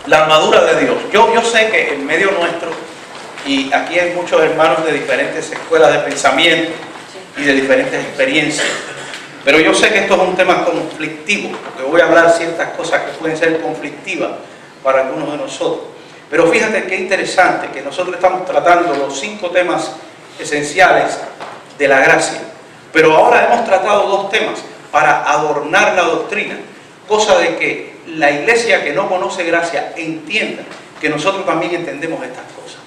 La armadura de Dios. Yo sé que en medio nuestro, y aquí hay muchos hermanos de diferentes escuelas de pensamiento y de diferentes experiencias, pero yo sé que esto es un tema conflictivo, porque voy a hablar ciertas cosas que pueden ser conflictivas para algunos de nosotros. Pero fíjate qué interesante que nosotros estamos tratando los 5 temas esenciales de la gracia, pero ahora hemos tratado 2 temas para adornar la doctrina, cosa de que la iglesia que no conoce gracia entienda que nosotros también entendemos estas cosas.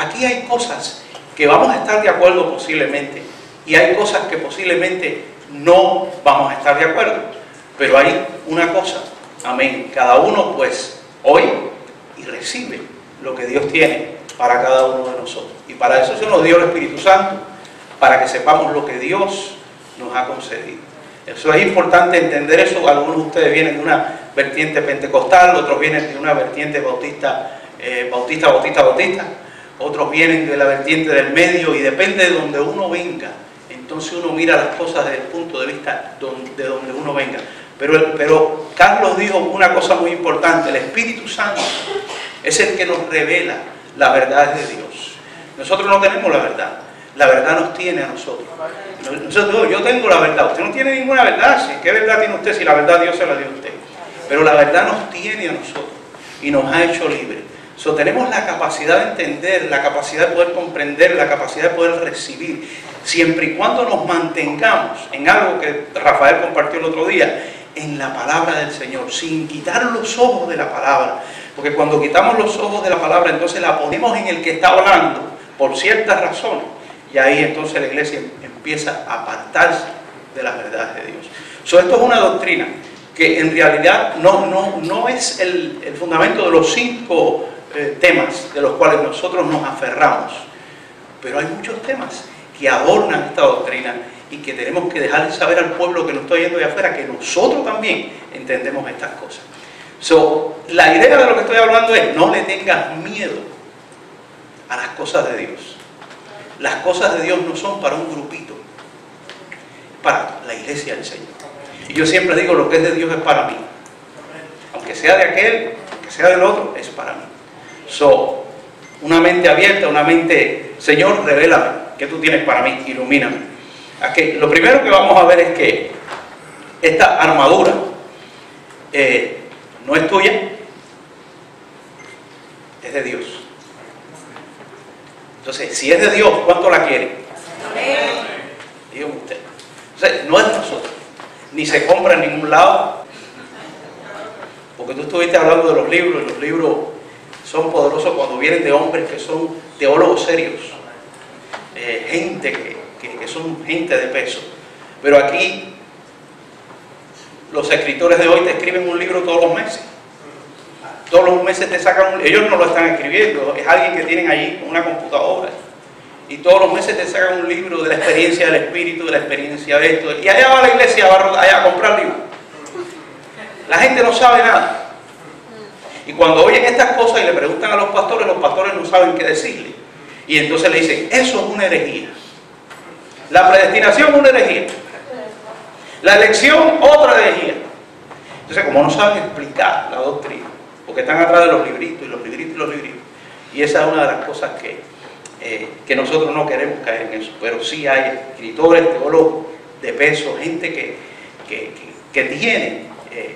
Aquí hay cosas que vamos a estar de acuerdo posiblemente, y hay cosas que posiblemente no vamos a estar de acuerdo, pero hay una cosa, amén, cada uno pues oye y recibe lo que Dios tiene para cada uno de nosotros, y para eso se nos dio el Espíritu Santo, para que sepamos lo que Dios nos ha concedido. Eso es importante entender eso. Algunos de ustedes vienen de una vertiente pentecostal, otros vienen de una vertiente bautista, otros vienen de la vertiente del medio, y depende de donde uno venga, entonces uno mira las cosas desde el punto de vista de donde uno venga. Pero Carlos dijo una cosa muy importante: el Espíritu Santo es el que nos revela las verdades de Dios. Nosotros no tenemos la verdad nos tiene a nosotros. Yo tengo la verdad, usted no tiene ninguna verdad. ¿Qué verdad tiene usted si la verdad Dios se la dio a usted? Pero la verdad nos tiene a nosotros y nos ha hecho libres. Tenemos la capacidad de entender, la capacidad de poder comprender, la capacidad de poder recibir, siempre y cuando nos mantengamos en algo que Rafael compartió el otro día, en la palabra del Señor, sin quitar los ojos de la palabra. Porque cuando quitamos los ojos de la palabra, entonces la ponemos en el que está hablando por ciertas razones, y ahí entonces la iglesia empieza a apartarse de las verdades de Dios. Esto es una doctrina que en realidad no es el fundamento de los 5 temas de los cuales nosotros nos aferramos, pero hay muchos temas que adornan esta doctrina y que tenemos que dejar de saber al pueblo que nos está yendo de afuera que nosotros también entendemos estas cosas. La idea de lo que estoy hablando es: no le tengas miedo a las cosas de Dios. Las cosas de Dios no son para un grupito, para la iglesia del Señor. Y yo siempre digo: lo que es de Dios es para mí, aunque sea de aquel, aunque sea del otro, es para mí. Una mente abierta, una mente: Señor, revélame qué tú tienes para mí, ilumíname. Aquí, lo primero que vamos a ver es que esta armadura no es tuya, es de Dios. Entonces, si es de Dios, ¿cuánto la quiere? Dígame usted. Entonces, no es de nosotros, ni se compra en ningún lado, porque tú estuviste hablando de los libros, y los libros son poderosos cuando vienen de hombres que son teólogos serios, gente que son gente de peso. Pero aquí los escritores de hoy te escriben un libro todos los meses. Todos los meses te sacan ellos no lo están escribiendo, es alguien que tienen allí con una computadora, y todos los meses te sacan un libro de la experiencia del Espíritu, de la experiencia de esto, y allá va la iglesia allá a comprar libros. La gente no sabe nada. Y cuando oyen estas cosas y le preguntan a los pastores no saben qué decirle. Y entonces le dicen: eso es una herejía. La predestinación es una herejía. La elección, otra herejía. Entonces, como no saben explicar la doctrina, porque están atrás de los libritos, y los libritos, y los libritos. Y esa es una de las cosas que nosotros no queremos caer en eso. Pero sí hay escritores, teólogos de peso, gente que tiene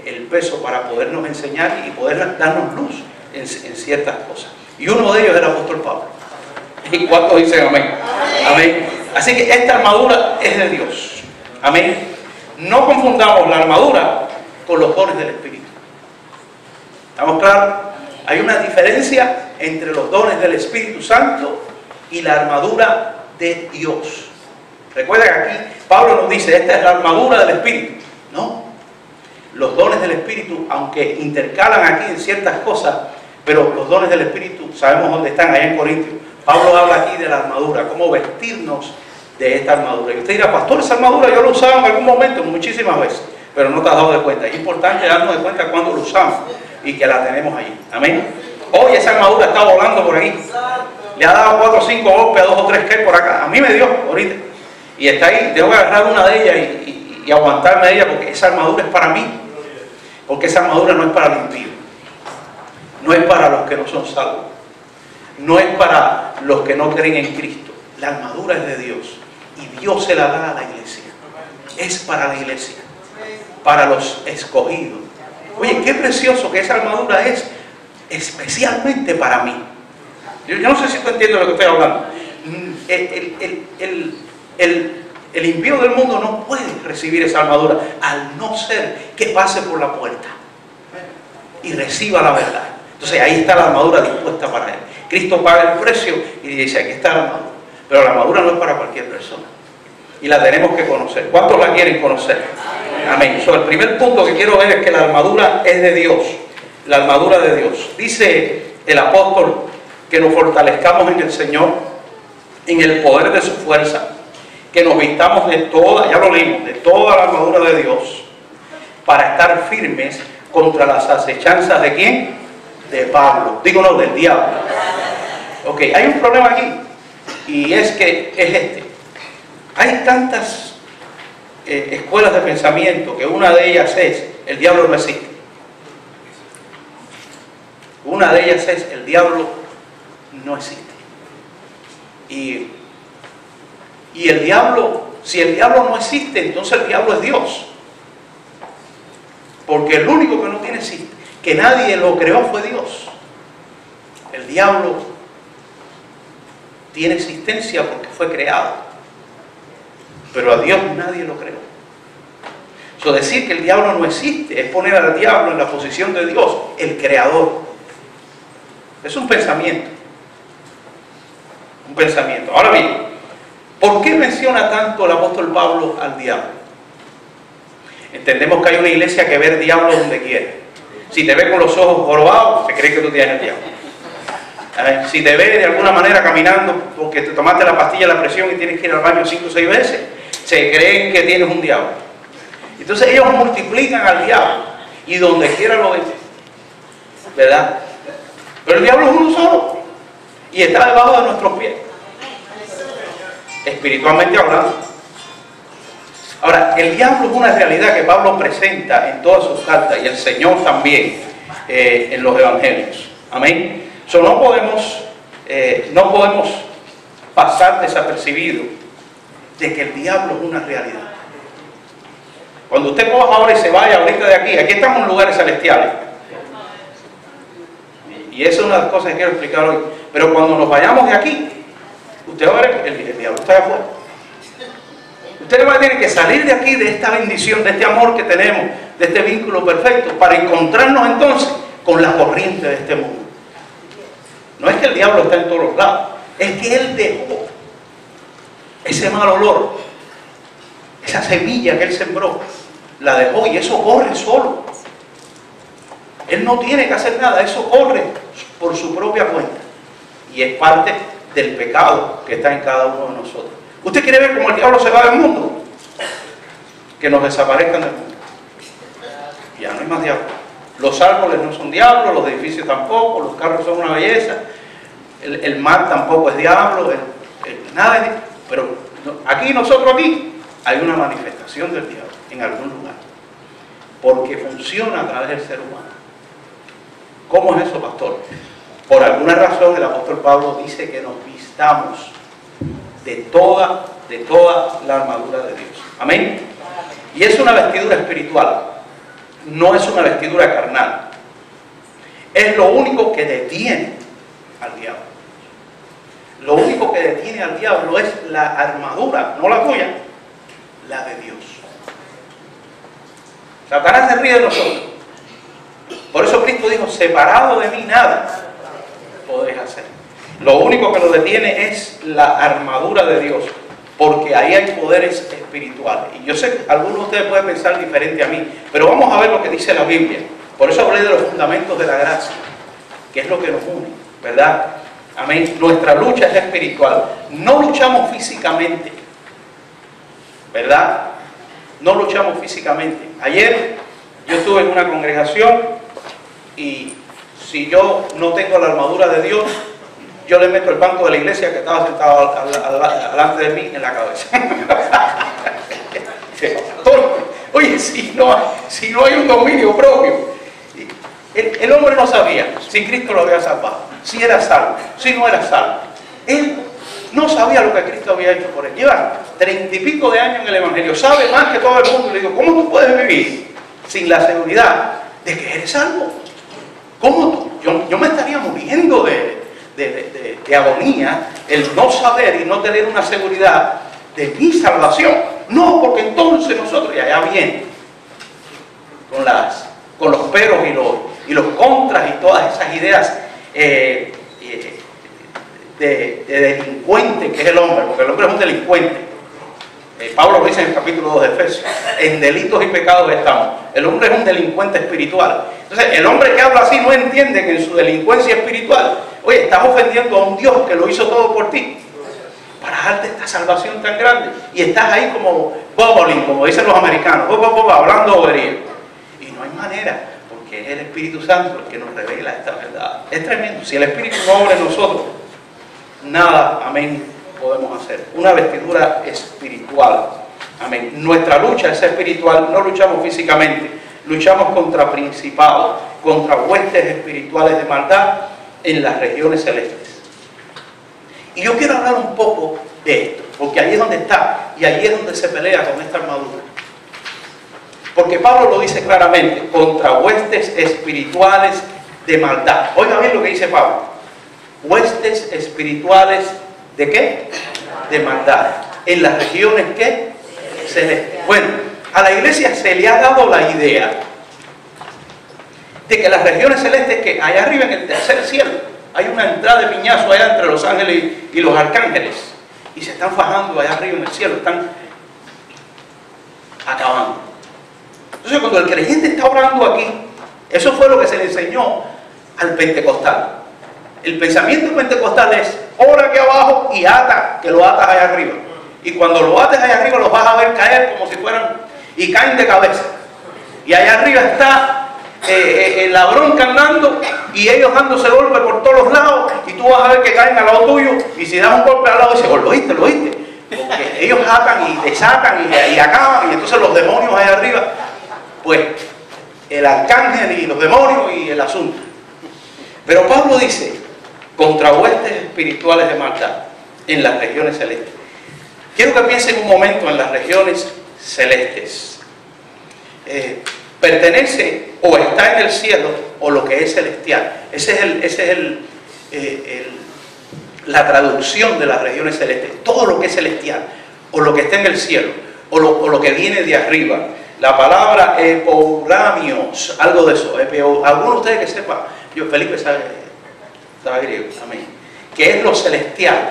el peso para podernos enseñar y poder darnos luz en ciertas cosas. Y uno de ellos es el apóstol Pablo. ¿Y cuántos dicen amén? Amén. Así que esta armadura es de Dios. Amén. No confundamos la armadura con los dones del Espíritu. ¿Estamos claros? Hay una diferencia entre los dones del Espíritu Santo y la armadura de Dios. Recuerda que aquí Pablo nos dice: esta es la armadura del Espíritu. No. Los dones del Espíritu, aunque intercalan aquí en ciertas cosas, pero los dones del Espíritu sabemos dónde están, allá en Corintios. Pablo habla aquí de la armadura, cómo vestirnos de esta armadura. Y usted dirá: pastor, esa armadura yo la usaba en algún momento, muchísimas veces, pero no te has dado de cuenta. Es importante darnos de cuenta cuando lo usamos y que la tenemos allí. Amén. Hoy esa armadura está volando por ahí. Le ha dado 4 o 5 golpes a 2 o 3 que por acá. A mí me dio ahorita. Y está ahí, tengo que agarrar una de ellas y aguantarme de ella, porque esa armadura es para mí. Porque esa armadura no es para el impío. No es para los que no son salvos. No es para los que no creen en Cristo. La armadura es de Dios. Y Dios se la da a la iglesia. Es para la iglesia. Para los escogidos. Oye, qué precioso que esa armadura es especialmente para mí. Yo no sé si tú entiendes lo que estoy hablando. El impío del mundo no puede recibir esa armadura al no ser que pase por la puerta y reciba la verdad. Entonces ahí está la armadura dispuesta para él. Cristo paga el precio y dice, aquí está la armadura. Pero la armadura no es para cualquier persona. Y la tenemos que conocer. ¿Cuántos la quieren conocer? Amén. El primer punto que quiero ver es que la armadura es de Dios. La armadura de Dios. Dice el apóstol que nos fortalezcamos en el Señor, en el poder de su fuerza, que nos vistamos de toda, ya lo leímos, de toda la armadura de Dios, para estar firmes contra las acechanzas ¿de quién? De Pablo. Digo no, del diablo. Ok, hay un problema aquí, y es que es este. Hay tantas escuelas de pensamiento que una de ellas es, el diablo no existe. Una de ellas es, el diablo no existe. Y el diablo, si el diablo no existe, entonces el diablo es Dios. Porque el único que no tiene que nadie lo creó fue Dios. El diablo tiene existencia porque fue creado. Pero a Dios nadie lo creó. So, decir que el diablo no existe es poner al diablo en la posición de Dios, el creador. Es un pensamiento. Un pensamiento. Ahora bien, ¿por qué menciona tanto el apóstol Pablo al diablo? Entendemos que hay una iglesia que ve el diablo donde quiere. Si te ve con los ojos jorobados, se cree que tú tienes el diablo. Si te ve de alguna manera caminando porque te tomaste la pastilla de la presión y tienes que ir al baño 5 o 6 veces, se creen que tienes un diablo. Entonces ellos multiplican al diablo y donde quiera lo ven, ¿verdad? Pero el diablo es uno solo y está debajo de nuestros pies, espiritualmente hablando. Ahora, el diablo es una realidad que Pablo presenta en todas sus cartas y el Señor también en los evangelios. Amén. So, no podemos pasar desapercibido de que el diablo es una realidad. Cuando usted coja ahora y se vaya ahorita de aquí estamos en lugares celestiales. Y esa es una de las cosas que quiero explicar hoy. Pero cuando nos vayamos de aquí, usted va a ver que el diablo está afuera. Usted va a tener que salir de aquí, de esta bendición, de este amor que tenemos, de este vínculo perfecto, para encontrarnos entonces con la corriente de este mundo. No es que el diablo está en todos los lados, es que él dejó ese mal olor, esa semilla que él sembró, la dejó y eso corre solo. Él no tiene que hacer nada, eso corre por su propia cuenta. Y es parte del pecado que está en cada uno de nosotros. ¿Usted quiere ver cómo el diablo se va del mundo? Que nos desaparezcan del mundo. Ya no hay más diablo. Los árboles no son diablos, los edificios tampoco, los carros son una belleza, el mar tampoco es diablo, nada es diablo. Pero aquí hay una manifestación del diablo en algún lugar, porque funciona a través del ser humano. ¿Cómo es eso, pastor? Por alguna razón el apóstol Pablo dice que nos vistamos de toda la armadura de Dios. Amén. Y es una vestidura espiritual, no es una vestidura carnal. Es lo único que detiene al diablo. Lo único que detiene al diablo es la armadura, no la tuya, la de Dios. Satanás se ríe de nosotros. Por eso Cristo dijo, separado de mí nada podéis hacer. Lo único que lo detiene es la armadura de Dios, porque ahí hay poderes espirituales. Y yo sé que algunos de ustedes pueden pensar diferente a mí, pero vamos a ver lo que dice la Biblia. Por eso hablé de los fundamentos de la gracia, que es lo que nos une, ¿verdad? Amén. Nuestra lucha es espiritual. No luchamos físicamente, ¿verdad? No luchamos físicamente. Ayer yo estuve en una congregación y si yo no tengo la armadura de Dios, yo le meto el banco de la iglesia que estaba sentado delante de mí en la cabeza. Oye, si no hay un dominio propio. El hombre no sabía si Cristo lo había salvado, si era salvo, si no era salvo. Él no sabía lo que Cristo había hecho por él. Lleva 30 y pico de años en el Evangelio, sabe más que todo el mundo. Le digo, ¿cómo tú puedes vivir sin la seguridad de que eres salvo? ¿Cómo tú? Yo me estaría muriendo de agonía el no saber y no tener una seguridad de mi salvación. No, porque entonces nosotros, y allá viene con los peros y los contras y todas esas ideas de delincuente que es el hombre, porque el hombre es un delincuente. Pablo lo dice en el capítulo 2 de Efesios: en delitos y pecados estamos. El hombre es un delincuente espiritual. Entonces el hombre que habla así no entiende que en su delincuencia espiritual, oye, estás ofendiendo a un Dios que lo hizo todo por ti para darte esta salvación tan grande, y estás ahí como bubbling, como dicen los americanos, hablando bobería, y no hay manera, porque es el Espíritu Santo el que nos revela esta verdad. Es tremendo. Si el Espíritu no obra en nosotros, nada, amén, podemos hacer. Una vestidura espiritual, amén. Nuestra lucha es espiritual, no luchamos físicamente, luchamos contra principados, contra huestes espirituales de maldad en las regiones celestes. Y yo quiero hablar un poco de esto, porque ahí es donde está, y ahí es donde se pelea con esta armadura. Porque Pablo lo dice claramente: contra huestes espirituales de maldad. Oiga bien lo que dice Pablo: huestes espirituales ¿de qué? De maldad. En las regiones ¿qué? Celestes. Bueno, a la iglesia se le ha dado la idea de que las regiones celestes, que allá arriba en el tercer cielo, hay una entrada de piñazo allá entre los ángeles y los arcángeles, y se están fajando allá arriba en el cielo, están acabando. Entonces, cuando el creyente está orando aquí, eso fue lo que se le enseñó al pentecostal. El pensamiento pentecostal es: ora aquí abajo y ata, que lo atas allá arriba. Y cuando lo ates allá arriba, los vas a ver caer como si fueran, y caen de cabeza. Y allá arriba está el ladrón andando, y ellos dándose golpe por todos los lados, y tú vas a ver que caen al lado tuyo, y si das un golpe al lado, dices: oh, lo oíste, lo oíste. Porque ellos atan y desatan y acaban, y entonces los demonios allá arriba, pues el arcángel y los demonios y el asunto. Pero Pablo dice: contra huestes espirituales de maldad en las regiones celestes. Quiero que piensen un momento en las regiones celestes. Pertenece o está en el cielo o lo que es celestial. Esa es la traducción de las regiones celestes. Todo lo que es celestial, o lo que está en el cielo, o lo que viene de arriba. La palabra epouramios, algo de eso. Algunos de ustedes que sepan, Felipe sabe griego, amén, que es lo celestial,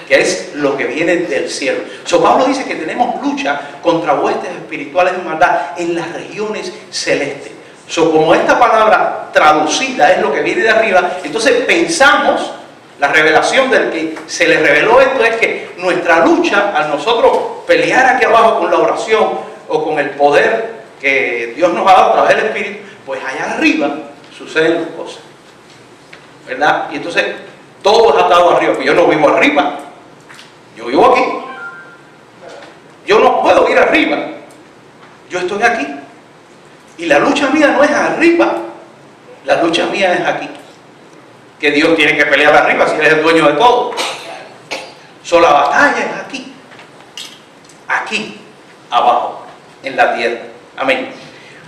que es lo que viene del cielo. Pablo dice que tenemos lucha contra huestes espirituales de maldad en las regiones celestes. Como esta palabra traducida es lo que viene de arriba, entonces pensamos, la revelación del que se le reveló esto es que nuestra lucha, al nosotros pelear aquí abajo con la oración o con el poder que Dios nos ha dado a través del Espíritu, pues allá arriba suceden las cosas, ¿verdad? Y entonces todo es atado arriba, porque yo no vivo arriba, yo vivo aquí. Yo no puedo ir arriba, yo estoy aquí. Y la lucha mía no es arriba, la lucha mía es aquí. Que Dios tiene que pelear arriba si Él es el dueño de todo. La batalla es aquí, aquí abajo, en la tierra. Amén.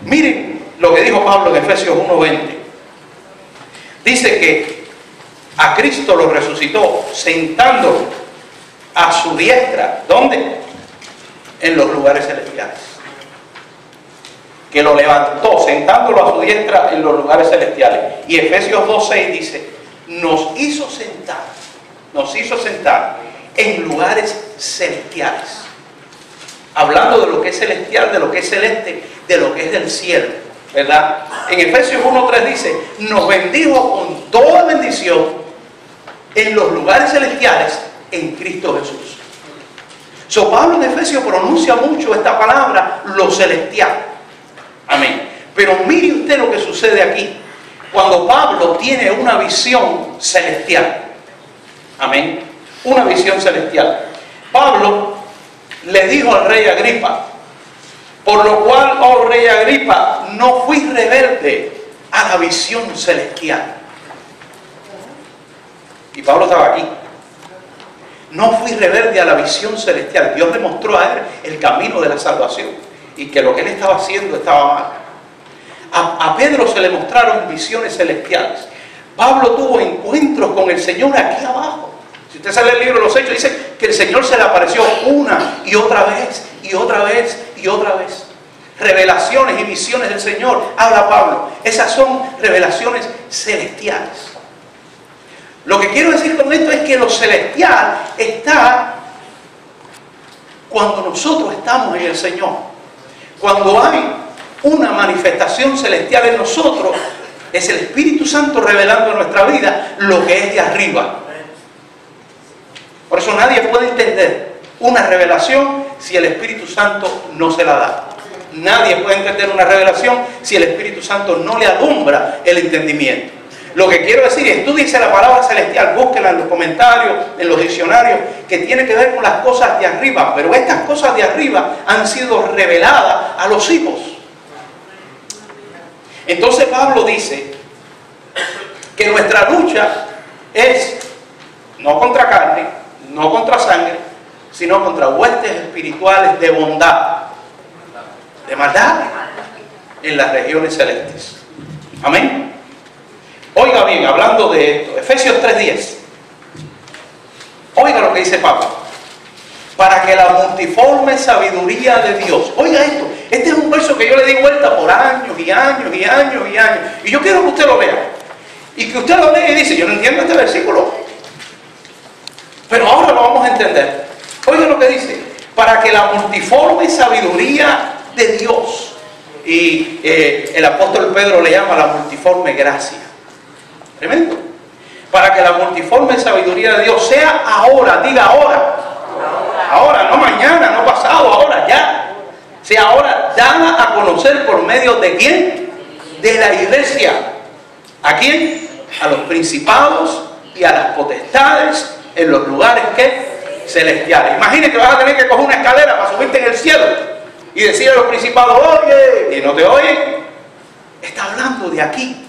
Miren lo que dijo Pablo en Efesios 1:20. Dice que a Cristo lo resucitó sentándolo a su diestra. ¿Dónde? En los lugares celestiales. Que lo levantó sentándolo a su diestra en los lugares celestiales. Y Efesios 2:6 dice: nos hizo sentar en lugares celestiales. Hablando de lo que es celestial, de lo que es celeste, de lo que es del cielo, ¿verdad? En Efesios 1:3 dice: nos bendijo con toda bendición en los lugares celestiales en Cristo Jesús. Pablo en Efesios pronuncia mucho esta palabra, lo celestial. Amén. Pero mire usted lo que sucede aquí cuando Pablo tiene una visión celestial. Amén. Una visión celestial. Pablo le dijo al rey Agripa: por lo cual, oh rey Agripa, no fui rebelde a la visión celestial. Y Pablo estaba aquí. No fui rebelde a la visión celestial. Dios le mostró a él el camino de la salvación y que lo que él estaba haciendo estaba mal. A Pedro se le mostraron visiones celestiales. Pablo tuvo encuentros con el Señor aquí abajo. Si usted sale el libro de los Hechos, dice que el Señor se le apareció una y otra vez, y otra vez, y otra vez. Revelaciones y visiones del Señor, habla Pablo. Esas son revelaciones celestiales. Lo que quiero decir con esto es que lo celestial está cuando nosotros estamos en el Señor. Cuando hay una manifestación celestial en nosotros, es el Espíritu Santo revelando en nuestra vida lo que es de arriba. Por eso nadie puede entender una revelación si el Espíritu Santo no se la da. Nadie puede entender una revelación si el Espíritu Santo no le alumbra el entendimiento. Lo que quiero decir es, estúdiese la palabra celestial, búsquela en los comentarios, en los diccionarios, que tiene que ver con las cosas de arriba. Pero estas cosas de arriba han sido reveladas a los hijos. Entonces Pablo dice que nuestra lucha es no contra carne, no contra sangre, sino contra huestes espirituales de bondad, de maldad en las regiones celestes. Amén. Oiga bien, hablando de esto, Efesios 3:10. Oiga lo que dice Pablo. Para que la multiforme sabiduría de Dios. Oiga esto. Este es un verso que yo le di vuelta por años y años y años y años. Y yo quiero que usted lo lea. Y que usted lo lea y dice, yo no entiendo este versículo. Pero ahora lo vamos a entender. Oiga lo que dice. Para que la multiforme sabiduría de Dios. Y el apóstol Pedro le llama la multiforme gracia. Tremendo. Para que la multiforme sabiduría de Dios sea ahora, diga ahora. Ahora, no mañana, no pasado, ahora ya. Sea ahora dada a conocer por medio de ¿quién? De la iglesia. ¿A quién? A los principados y a las potestades en los lugares ¿qué? Celestiales. Imagine que vas a tener que coger una escalera para subirte en el cielo y decirle a los principados, oye, y no te oyen. Está hablando de aquí.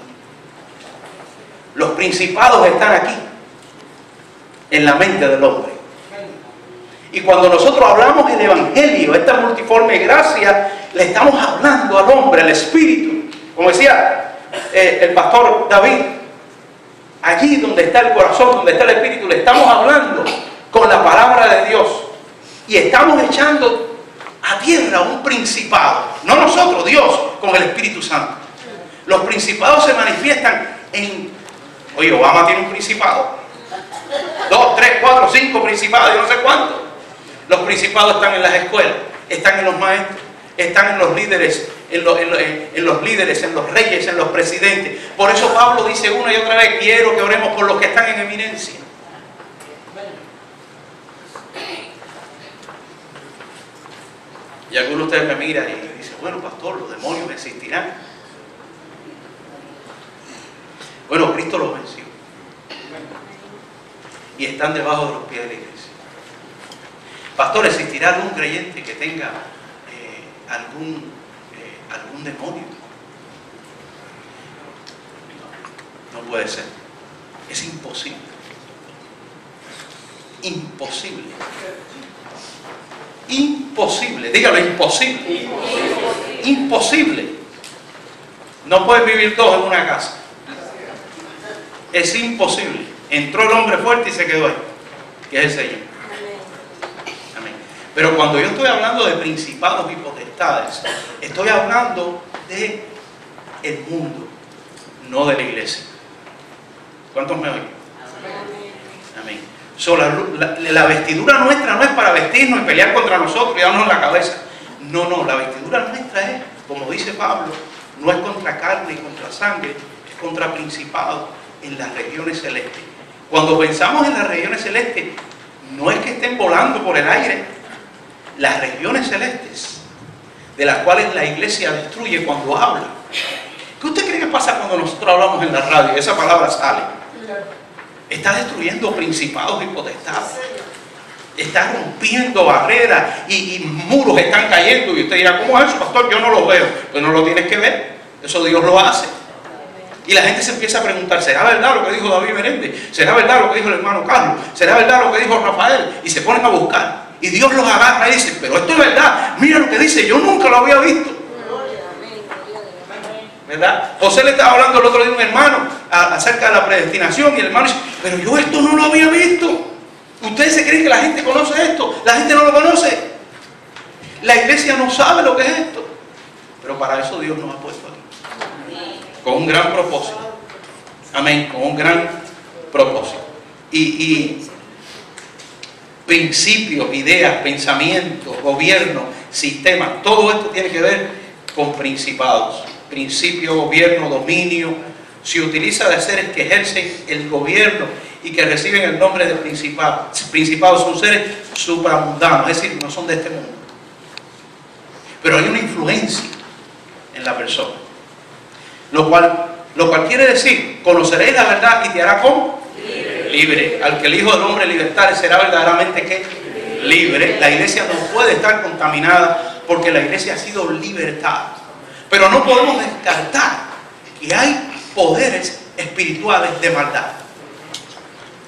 Los principados están aquí, en la mente del hombre. Y cuando nosotros hablamos el Evangelio, esta multiforme gracia, le estamos hablando al hombre, al espíritu. Como decía el pastor David, allí donde está el corazón, donde está el espíritu, le estamos hablando con la palabra de Dios. Y estamos echando a tierra un principado. No nosotros, Dios, con el Espíritu Santo. Los principados se manifiestan en... Oye, Obama tiene un principado. 2, 3, 4, 5 principados, yo no sé cuántos. Los principados están en las escuelas, están en los maestros, están en los líderes, en los líderes, en los reyes, en los presidentes. Por eso Pablo dice una y otra vez, quiero que oremos por los que están en eminencia. Y algunos de ustedes me miran y dicen, bueno, pastor, los demonios existirán. Bueno, Cristo los venció. Y están debajo de los pies de la iglesia. Pastor, ¿existirá algún creyente que tenga algún demonio? No puede ser. Es imposible. Imposible. Imposible. Dígalo, imposible. Imposible. No pueden vivir dos en una casa. Es imposible. Entró el hombre fuerte y se quedó ahí, que es el Señor. Amén. Pero cuando yo estoy hablando de principados y potestades, estoy hablando de el mundo, no de la iglesia. ¿Cuántos me oyen? Amén. So, la vestidura nuestra no es para vestirnos y pelear contra nosotros y darnos la cabeza. No, no, la vestidura nuestra es, como dice Pablo, no es contra carne y contra sangre, es contra principados en las regiones celestes. Cuando pensamos en las regiones celestes, no es que estén volando por el aire. Las regiones celestes, de las cuales la iglesia destruye cuando habla. ¿Qué usted cree que pasa cuando nosotros hablamos en la radio y esa palabra sale? Está destruyendo principados y potestades. Está rompiendo barreras y muros están cayendo. Y usted dirá, ¿cómo es eso, pastor? Yo no lo veo. Pues no lo tienes que ver. Eso Dios lo hace. Y la gente se empieza a preguntar, ¿será verdad lo que dijo David Menéndez? ¿Será verdad lo que dijo el hermano Carlos? ¿Será verdad lo que dijo Rafael? Y se ponen a buscar. Y Dios los agarra y dice, pero esto es verdad. Mira lo que dice, yo nunca lo había visto. ¿Verdad? José le estaba hablando el otro día a un hermano acerca de la predestinación y el hermano dice, pero yo esto no lo había visto. ¿Ustedes se creen que la gente conoce esto? La gente no lo conoce. La iglesia no sabe lo que es esto. Pero para eso Dios nos ha puesto aquí. Con un gran propósito. Amén. Con un gran propósito. Y principios, ideas, pensamientos, gobierno, sistemas, todo esto tiene que ver con principados. Principio, gobierno, dominio. Se utiliza de seres que ejercen el gobierno y que reciben el nombre de principados. Principados son seres supramundanos, es decir, no son de este mundo. Pero hay una influencia en la persona. Lo cual quiere decir, conoceréis la verdad y te hará ¿cómo? Libre. Al que el Hijo del Hombre libertare será verdaderamente ¿qué? Libre. La iglesia no puede estar contaminada porque la iglesia ha sido libertada. Pero no podemos descartar que hay poderes espirituales de maldad.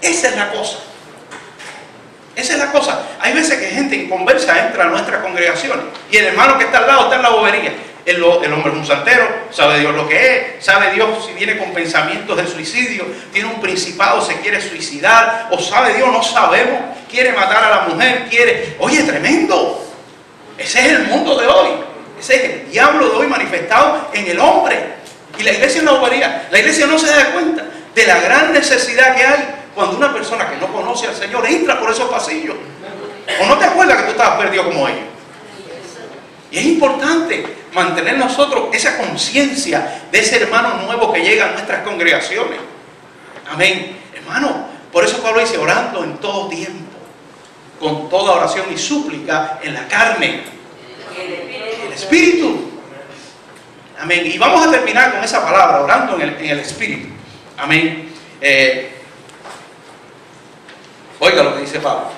Esa es la cosa. Esa es la cosa. Hay veces que gente inconversa entra a nuestras congregaciones y el hermano que está al lado está en la bobería. El hombre es un santero, sabe Dios lo que es, sabe Dios si viene con pensamientos de suicidio, tiene un principado, se quiere suicidar, o sabe Dios, no sabemos, quiere matar a la mujer, quiere... Oye, tremendo. Ese es el mundo de hoy. Ese es el diablo de hoy manifestado en el hombre. Y la iglesia en la bobería. La iglesia no se da cuenta de la gran necesidad que hay cuando una persona que no conoce al Señor entra por esos pasillos. ¿O no te acuerdas que tú estabas perdido como ellos? Y es importante mantener nosotros esa conciencia de ese hermano nuevo que llega a nuestras congregaciones. Amén. Hermano, por eso Pablo dice, orando en todo tiempo, con toda oración y súplica en la carne, el Espíritu. Amén. Y vamos a terminar con esa palabra, orando en el Espíritu. Amén. Oiga lo que dice Pablo.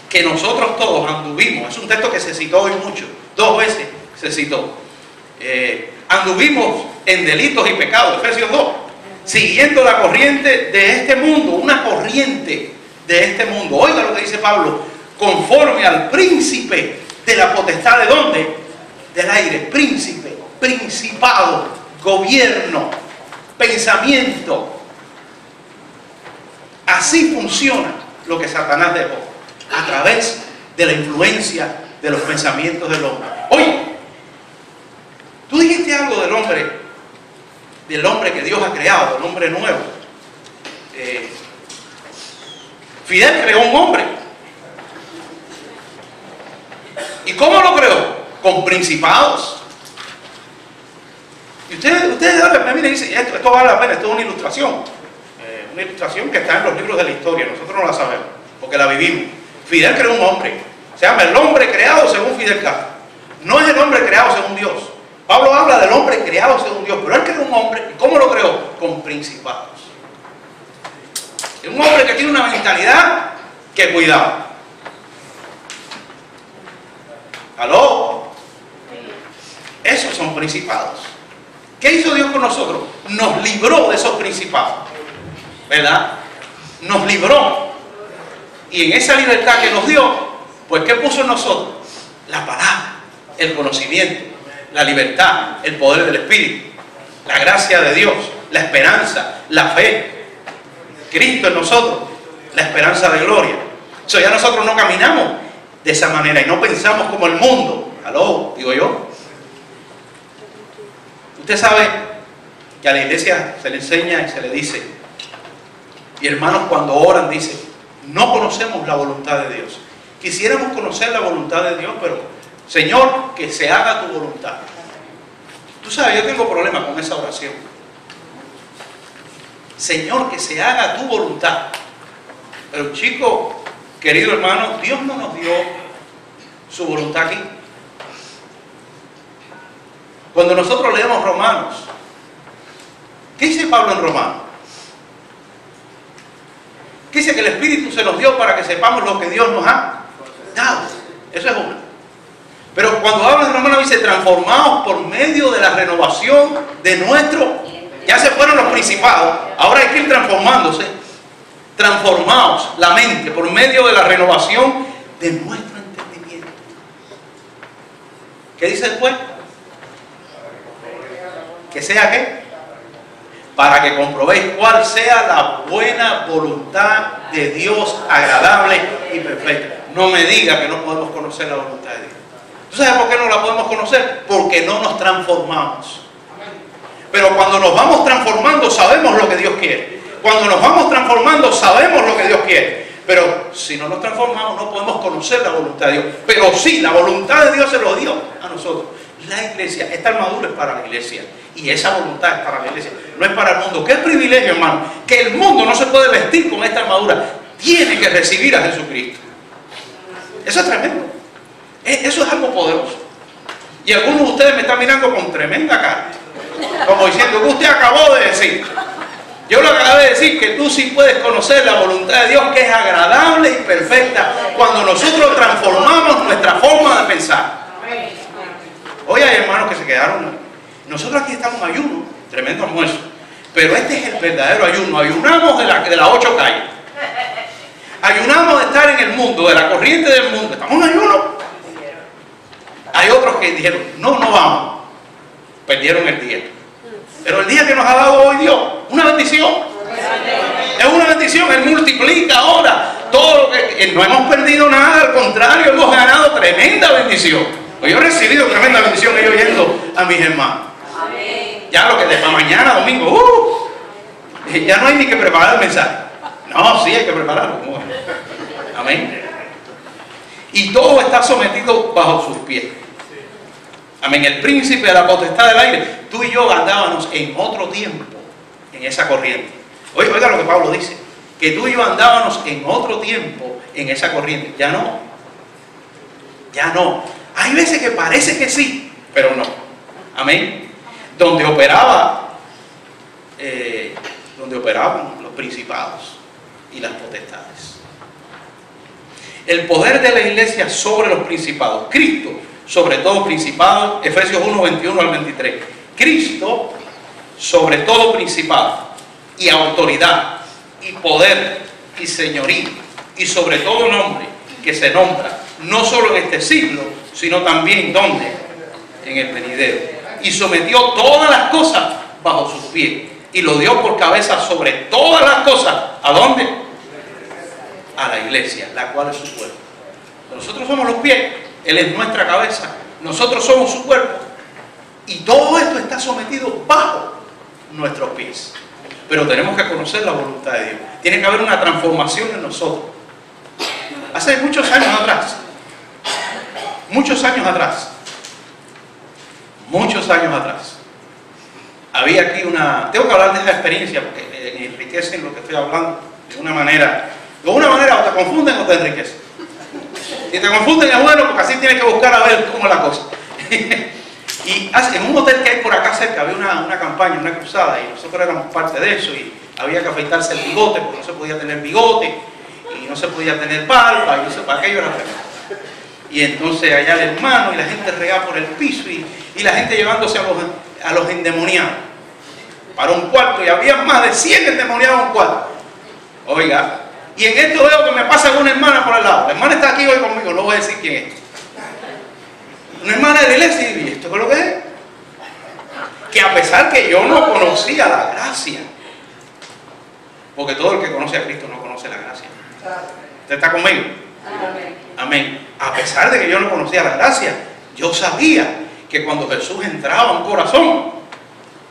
Que nosotros todos anduvimos, es un texto que se citó hoy mucho, 2 veces se citó. Anduvimos en delitos y pecados, Efesios 2, siguiendo la corriente de este mundo, una corriente de este mundo. Oiga lo que dice Pablo, conforme al príncipe de la potestad de ¿dónde? Del aire, príncipe, principado, gobierno, pensamiento. Así funciona lo que Satanás dejó, a través de la influencia de los pensamientos del hombre. Oye, tú dijiste algo del hombre que Dios ha creado, del hombre nuevo. Fidel creó un hombre. ¿Y cómo lo creó? Con principados. Y ustedes miren, dicen, esto vale la pena, esto es una ilustración. Una ilustración que está en los libros de la historia, nosotros no la sabemos, porque la vivimos. Fidel creó un hombre, se llama el hombre creado según Fidel Castro. No es el hombre creado según Dios. Pablo habla del hombre creado según Dios, pero él creó un hombre. ¿Y cómo lo creó? Con principados. Es un hombre que tiene una mentalidad que cuidado. ¿Aló? Esos son principados. ¿Qué hizo Dios con nosotros? Nos libró de esos principados, ¿verdad? Nos libró. Y en esa libertad que nos dio, pues ¿qué puso en nosotros? La palabra, el conocimiento, la libertad, el poder del Espíritu, la gracia de Dios, la esperanza, la fe. Cristo en nosotros, la esperanza de gloria. So, ya nosotros no caminamos de esa manera y no pensamos como el mundo. ¿Aló? Digo yo. Usted sabe que a la iglesia se le enseña y se le dice, y hermanos cuando oran dicen, no conocemos la voluntad de Dios. Quisiéramos conocer la voluntad de Dios, pero Señor, que se haga tu voluntad. Tú sabes, yo tengo problemas con esa oración. Señor, que se haga tu voluntad. Pero chico, querido hermano, Dios no nos dio su voluntad aquí. Cuando nosotros leemos Romanos, ¿qué dice Pablo en Romanos? ¿Qué dice? Que el Espíritu se nos dio para que sepamos lo que Dios nos ha dado. Eso es una. Pero cuando habla en Romanos dice, transformados por medio de la renovación de nuestro, ya se fueron los principados, ahora hay que ir transformándose. Transformados la mente por medio de la renovación de nuestro entendimiento. ¿Qué dice después? ¿Que sea qué? Para que comprobéis cuál sea la buena voluntad de Dios, agradable y perfecta. No me diga que no podemos conocer la voluntad de Dios. ¿Tú sabes por qué no la podemos conocer? Porque no nos transformamos. Pero cuando nos vamos transformando sabemos lo que Dios quiere. Cuando nos vamos transformando sabemos lo que Dios quiere. Pero si no nos transformamos no podemos conocer la voluntad de Dios. Pero sí, la voluntad de Dios se lo dio a nosotros. La iglesia, esta armadura es para la iglesia. Y esa voluntad es para la iglesia, no es para el mundo. Qué privilegio, hermano, que el mundo no se puede vestir con esta armadura. Tiene que recibir a Jesucristo. Eso es tremendo. Eso es algo poderoso. Y algunos de ustedes me están mirando con tremenda cara, como diciendo, que usted acabó de decir. Yo lo acabé de decir, que tú sí puedes conocer la voluntad de Dios, que es agradable y perfecta, cuando nosotros transformamos nuestra forma de pensar. Hoy hay hermanos que se quedaron. Nosotros aquí estamos en ayuno, tremendo almuerzo, pero este es el verdadero ayuno. Ayunamos de las 8 calles. Ayunamos de estar en el mundo, de la corriente del mundo. Estamos en ayuno. Hay otros que dijeron, no vamos. Perdieron el día. Pero el día que nos ha dado hoy Dios, una bendición. Es una bendición, Él multiplica ahora todo lo que... No hemos perdido nada, al contrario, hemos ganado tremenda bendición. Pues yo he recibido tremenda bendición yo yendo a mis hermanos. Ya lo que de para mañana, domingo, ya no hay ni que preparar el mensaje. No, sí hay que prepararlo. Amén. Y todo está sometido bajo sus pies. Amén. El príncipe de la potestad del aire. Tú y yo andábamos en otro tiempo en esa corriente. Oiga lo que Pablo dice. Que tú y yo andábamos en otro tiempo en esa corriente. Ya no. Ya no. Hay veces que parece que sí, pero no. Amén. Donde operaban los principados y las potestades. El poder de la iglesia sobre los principados. Cristo sobre todo principado. Efesios 1, 21 al 23. Cristo sobre todo principado y autoridad y poder y señorío y sobre todo nombre que se nombra no solo en este siglo, sino también ¿dónde? En el venidero. Y sometió todas las cosas bajo sus pies y lo dio por cabeza sobre todas las cosas. ¿A dónde? A la iglesia, la cual es su cuerpo. Nosotros somos los pies, Él es nuestra cabeza, nosotros somos su cuerpo y todo esto está sometido bajo nuestros pies. Pero tenemos que conocer la voluntad de Dios. Tiene que haber una transformación en nosotros. Hace muchos años atrás, había aquí tengo que hablar de esta experiencia porque enriquecen lo que estoy hablando de una manera o te confunden o te enriquecen. Si te confunden es bueno porque así tienes que buscar a ver cómo es la cosa. Y en un hotel que hay por acá cerca había una campaña, una cruzada, y nosotros éramos parte de eso, y había que afeitarse el bigote porque no se podía tener bigote y no se podía tener barba, y eso, para aquello era tremendo. Y entonces allá el hermano y la gente regaba por el piso y la gente llevándose a los endemoniados para un cuarto, y había más de 100 endemoniados en un cuarto. Oiga, y en esto veo que me pasa una hermana por el lado. La hermana está aquí hoy conmigo, no voy a decir quién es. Una hermana de la iglesia, y ¿esto qué es lo que es? Que a pesar que yo no conocía la gracia, porque todo el que conoce a Cristo no conoce la gracia. ¿Usted está conmigo? Amén. A pesar de que yo no conocía la gracia, yo sabía que cuando Jesús entraba a un corazón,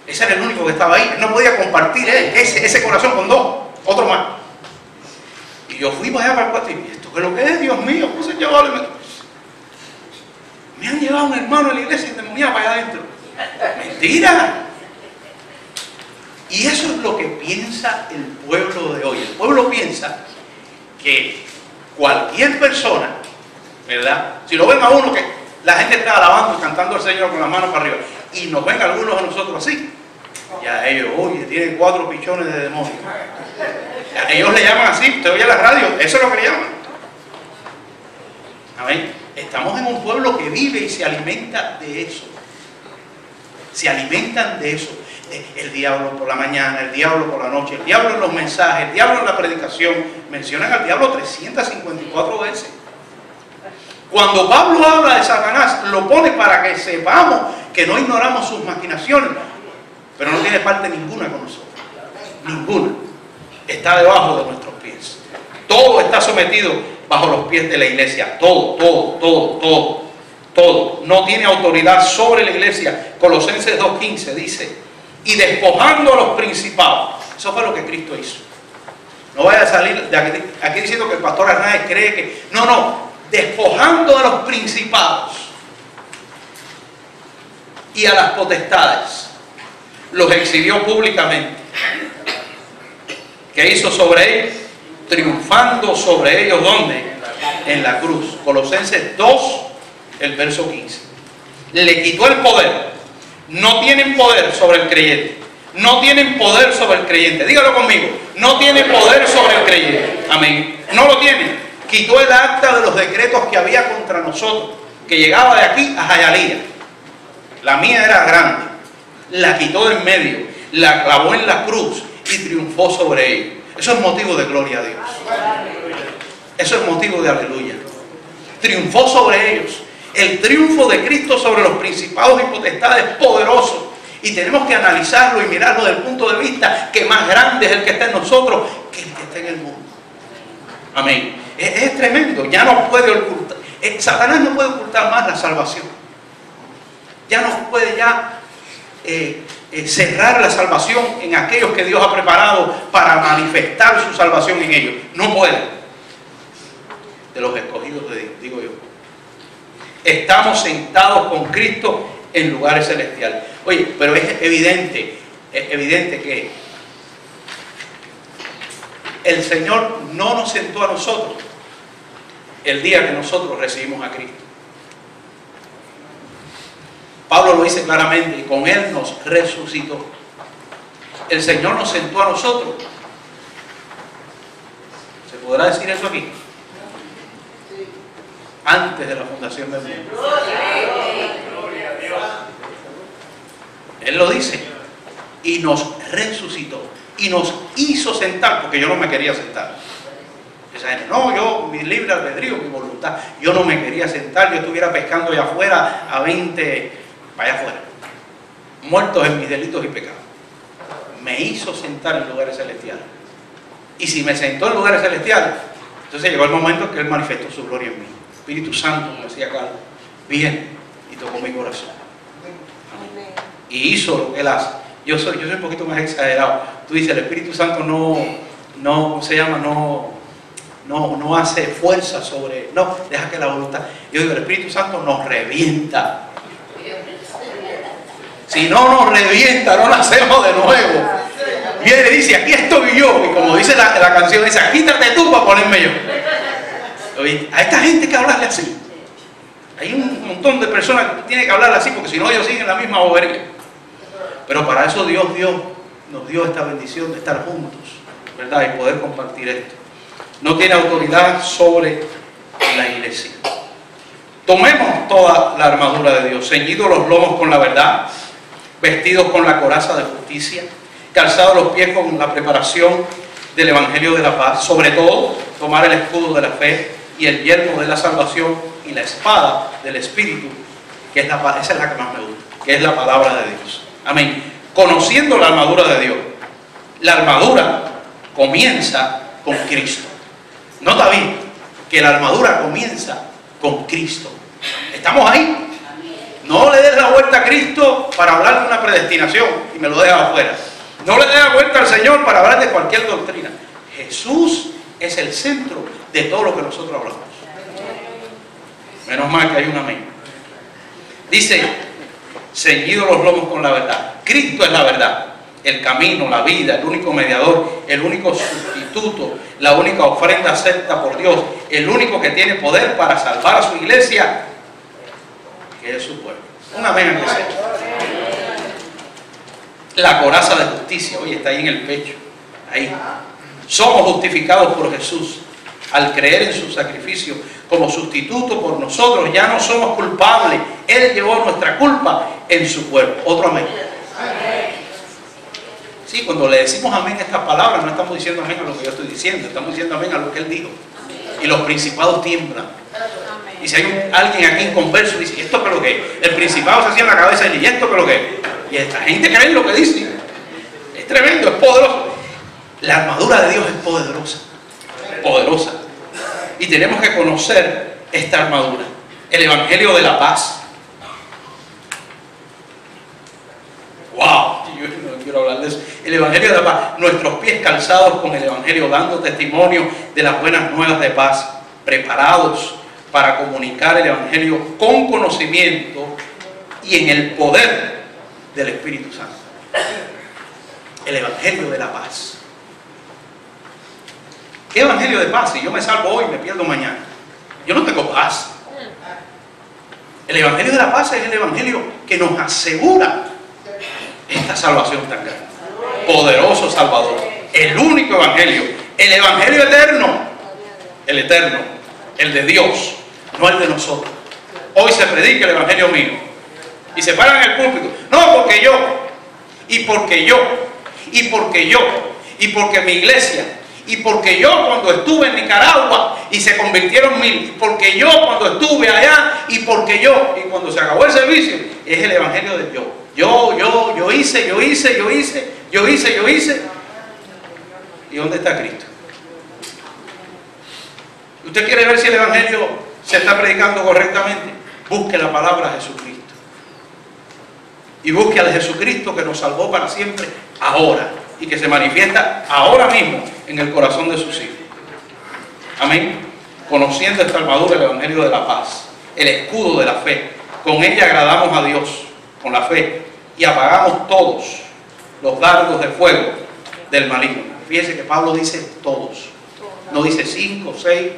ese era el único que estaba ahí. Él no podía compartir ese corazón con otro más. Y yo fui para allá para el cuarto y ¿esto qué es lo que es? Dios mío, ¿cómo se llevó? Me han llevado un hermano de la iglesia endemoniado para allá adentro. Mentira. Y eso es lo que piensa el pueblo de hoy. El pueblo piensa que cualquier persona, ¿verdad? Si lo ven a uno que la gente está alabando y cantando al Señor con las manos para arriba, y nos ven algunos de nosotros así, ya ellos, oye, tienen 4 pichones de demonios. Ellos le llaman así, usted oye la radio, eso es lo que le llaman. Amén. Estamos en un pueblo que vive y se alimenta de eso. Se alimentan de eso. El diablo por la mañana, el diablo por la noche, el diablo en los mensajes, el diablo en la predicación. Mencionan al diablo 354 veces. Cuando Pablo habla de Satanás, lo pone para que sepamos que no ignoramos sus maquinaciones, pero no tiene parte ninguna con nosotros. Ninguna. Está debajo de nuestros pies. Todo está sometido bajo los pies de la iglesia. Todo. No tiene autoridad sobre la iglesia. Colosenses 2:15 dice: y despojando a los principados. Eso fue lo que Cristo hizo. No vaya a salir de aquí diciendo que el pastor Hernández cree que... No. Despojando a los principados y a las potestades. Los exhibió públicamente. ¿Qué hizo sobre ellos? Triunfando sobre ellos, ¿dónde? En la cruz. Colosenses 2, el verso 15. Le quitó el poder. No tienen poder sobre el creyente. No tienen poder sobre el creyente. Dígalo conmigo. No tiene poder sobre el creyente. Amén. No lo tiene. Quitó el acta de los decretos que había contra nosotros, que llegaba de aquí a Jayalía. La mía era grande. La quitó de en medio. La clavó en la cruz y triunfó sobre ellos. Eso es motivo de gloria a Dios. Eso es motivo de aleluya. Triunfó sobre ellos. El triunfo de Cristo sobre los principados y potestades es poderoso. Y tenemos que analizarlo y mirarlo desde el punto de vista que más grande es el que está en nosotros que el que está en el mundo. Amén. Es tremendo. Ya no puede ocultar. Satanás no puede ocultar más la salvación. Ya no puede cerrar la salvación en aquellos que Dios ha preparado para manifestar su salvación en ellos. No puede. De los escogidos, digo yo. Estamos sentados con Cristo en lugares celestiales. Oye, pero es evidente que el Señor no nos sentó a nosotros el día que nosotros recibimos a Cristo. Pablo lo dice claramente, y con Él nos resucitó. El Señor nos sentó a nosotros. ¿Se podrá decir eso aquí? Antes de la fundación del mundo. Él lo dice. Y nos resucitó. Y nos hizo sentar, porque yo no me quería sentar. Esa gente, no, yo, mi libre albedrío, mi voluntad. Yo no me quería sentar, yo estuviera pescando allá afuera a 20, allá afuera. Muertos en mis delitos y pecados. Me hizo sentar en lugares celestiales. Y si me sentó en lugares celestiales, entonces llegó el momento en que Él manifestó su gloria en mí. Espíritu Santo, como decía Carlos, viene y tocó mi corazón. Amén. Y hizo lo que Él hace. Yo soy un poquito más exagerado. Tú dices, el Espíritu Santo no hace fuerza sobre... No, deja que la voluntad... Yo digo, el Espíritu Santo nos revienta. Si no nos revienta, no nacemos de nuevo. Viene y dice, aquí estoy yo. Y como dice la canción, dice, quítate tú para ponerme yo. A esta gente hay que hablarle así. Hay un montón de personas que tienen que hablarle así, porque si no ellos siguen la misma bobería. Pero para eso Dios nos dio esta bendición de estar juntos, ¿verdad? Y poder compartir esto. No tiene autoridad sobre la iglesia. Tomemos toda la armadura de Dios, ceñidos los lomos con la verdad, vestidos con la coraza de justicia, calzados los pies con la preparación del evangelio de la paz. Sobre todo, tomar el escudo de la fe y el yelmo de la salvación y la espada del Espíritu, que es esa es la que más me gusta, que es la palabra de Dios. Amén. Conociendo la armadura de Dios. La armadura comienza con Cristo. Nota bien que la armadura comienza con Cristo. ¿Estamos ahí? No le des la vuelta a Cristo para hablar de una predestinación y me lo dejas afuera. No le des la vuelta al Señor para hablar de cualquier doctrina. Jesús es el centro de todo lo que nosotros hablamos. Menos mal que hay un amén. Dice, ceñidos los lomos con la verdad. Cristo es la verdad, el camino, la vida, el único mediador, el único sustituto, la única ofrenda acepta por Dios, el único que tiene poder para salvar a su iglesia, que es su pueblo. Un amén que sea. La coraza de justicia, oye, está ahí en el pecho. Ahí. Somos justificados por Jesús al creer en su sacrificio, como sustituto por nosotros. Ya no somos culpables. Él llevó nuestra culpa en su cuerpo. Otro amén. Sí, cuando le decimos amén a estas palabras, no estamos diciendo amén a lo que yo estoy diciendo, estamos diciendo amén a lo que Él dijo. Y los principados tiemblan. Y si hay alguien aquí inconverso, dice, ¿esto qué es lo que es? El principado se hacía en la cabeza y ¿esto qué es lo que es? Y esta gente cree en lo que dice. Es tremendo, es poderoso. La armadura de Dios es poderosa. Poderosa. Y tenemos que conocer esta armadura. El Evangelio de la paz. ¡Wow! Yo no quiero hablar de eso. El Evangelio de la paz. Nuestros pies calzados con el Evangelio, dando testimonio de las buenas nuevas de paz. Preparados para comunicar el Evangelio con conocimiento y en el poder del Espíritu Santo. El Evangelio de la paz. ¿Qué Evangelio de paz? Si yo me salvo hoy, me pierdo mañana. Yo no tengo paz. El Evangelio de la paz es el Evangelio que nos asegura esta salvación tan grande. Poderoso Salvador. El único Evangelio. El Evangelio eterno. El eterno. El de Dios. No el de nosotros. Hoy se predica el Evangelio mío. Y se paran en el púlpito. No, porque yo. Y porque yo. Y porque yo. Y porque mi iglesia. Y porque yo cuando estuve en Nicaragua y se convirtieron 1000, porque yo cuando estuve allá y porque yo, y cuando se acabó el servicio, es el Evangelio de yo. Yo hice. ¿Y dónde está Cristo? ¿Usted quiere ver si el Evangelio se está predicando correctamente? Busque la palabra Jesucristo. Y busque al Jesucristo que nos salvó para siempre ahora. Y que se manifiesta ahora mismo en el corazón de sus hijos. Amén. Conociendo esta armadura, el Evangelio de la paz, el escudo de la fe. Con ella agradamos a Dios, con la fe, y apagamos todos los dardos de fuego del maligno. Fíjense que Pablo dice todos. No dice 5, 6,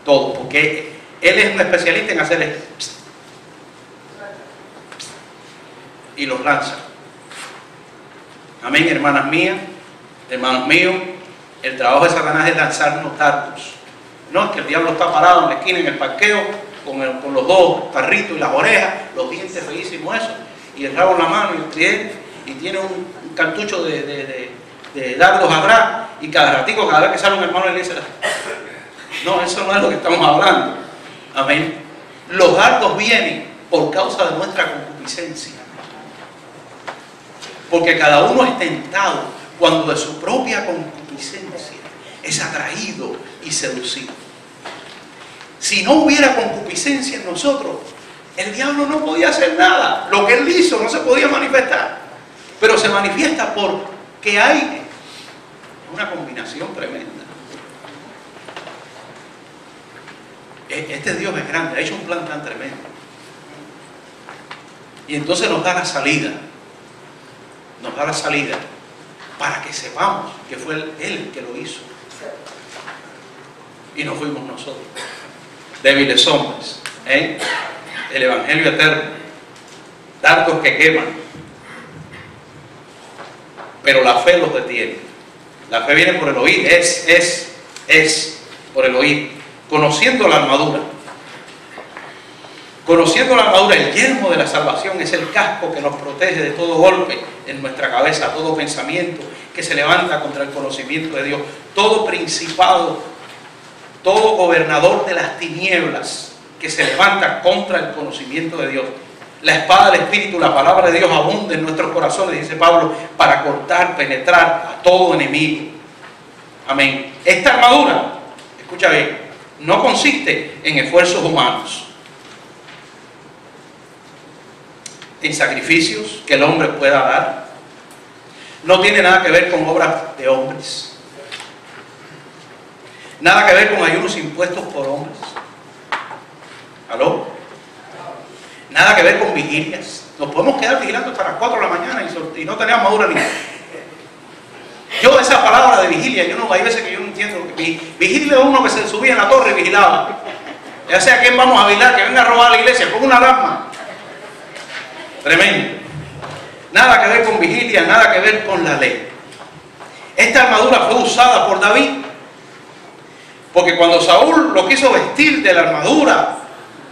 todos. Porque él es un especialista en hacer esto. Y los lanza. Amén, hermanas mías, hermanos míos. El trabajo de Satanás es lanzarnos dardos. No es que el diablo está parado en la esquina, en el parqueo, con los dos carritos y las orejas, los dientes feísimos, eso, y el rabo en la mano y el tridente, y tiene un cartucho de dardos atrás, y cada ratico, cada vez que sale un hermano, le dice, no, eso no es lo que estamos hablando. Amén. Los dardos vienen por causa de nuestra concupiscencia. Porque cada uno es tentado cuando de su propia concupiscencia es atraído y seducido. Si no hubiera concupiscencia en nosotros, el diablo no podía hacer nada. Lo que él hizo no se podía manifestar. Pero se manifiesta porque hay una combinación tremenda. Este Dios es grande, ha hecho un plan tan tremendo. Y entonces nos da la salida. Nos da la salida para que sepamos que fue Él el que lo hizo. Y no fuimos nosotros. Débiles hombres. El Evangelio eterno. Dardos que queman. Pero la fe los detiene. La fe viene por el oír. Es por el oír. Conociendo la armadura. Conociendo la armadura, el yelmo de la salvación es el casco que nos protege de todo golpe en nuestra cabeza, todo pensamiento que se levanta contra el conocimiento de Dios, todo principado, todo gobernador de las tinieblas que se levanta contra el conocimiento de Dios. La espada del Espíritu, la palabra de Dios abunda en nuestros corazones, dice Pablo, para cortar, penetrar a todo enemigo. Amén. Esta armadura, escucha bien, no consiste en esfuerzos humanos, en sacrificios que el hombre pueda dar. No tiene nada que ver con obras de hombres. Nada que ver con ayunos impuestos por hombres. ¿Aló? Nada que ver con vigilias. Nos podemos quedar vigilando hasta las 4 de la mañana y no tener armadura ni nada. Yo esa palabra de vigilia, hay veces que yo no entiendo. Vigilia es uno que se subía en la torre y vigilaba. Ya sea quién vamos a vigilar, que venga a robar a la iglesia, con una alarma. Tremendo. Nada que ver con vigilia, nada que ver con la ley. Esta armadura fue usada por David Porque cuando Saúl lo quiso vestir de la armadura,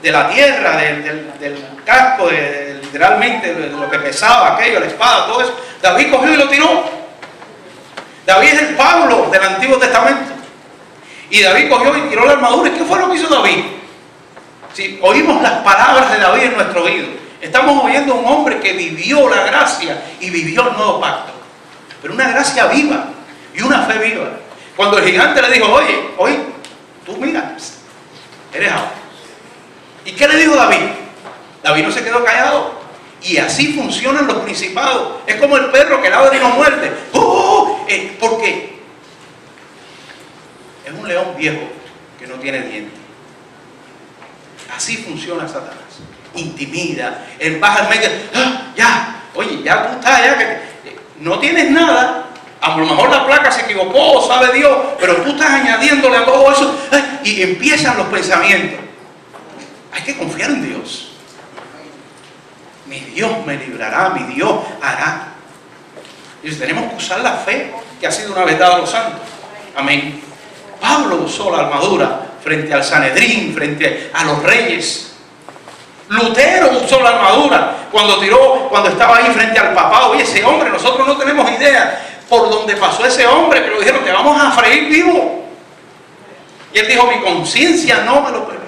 de la tierra, del casco, literalmente de lo que pesaba aquello, la espada, todo eso, David cogió y lo tiró. David es el Pablo del Antiguo Testamento. Y David cogió y tiró la armadura. ¿Y qué fue lo que hizo David? Si oímos las palabras de David en nuestro oído, estamos oyendo a un hombre que vivió la gracia y vivió el nuevo pacto. Pero una gracia viva y una fe viva. Cuando el gigante le dijo, oye, tú mira, eres ahora. ¿Y qué le dijo David? David no se quedó callado. Y así funcionan los principados. Es como el perro que ladra y no muerde. ¿Por qué? Es un león viejo que no tiene dientes. Así funciona Satanás. Intimida. Él baja al medio. Ya tú estás, ya que no tienes nada. A lo mejor la placa se equivocó, sabe Dios, pero tú estás añadiéndole a todo eso. Y empiezan los pensamientos. Hay que confiar en Dios. Mi Dios me librará, mi Dios hará. Y tenemos que usar la fe que ha sido una vez dada a los santos. Amén. Pablo usó la armadura frente al Sanedrín, frente a los reyes. Lutero usó la armadura cuando estaba ahí frente al papado. Oye, ese hombre, nosotros no tenemos idea por dónde pasó ese hombre, pero dijeron, te vamos a freír vivo. Y él dijo, mi conciencia no me lo permite.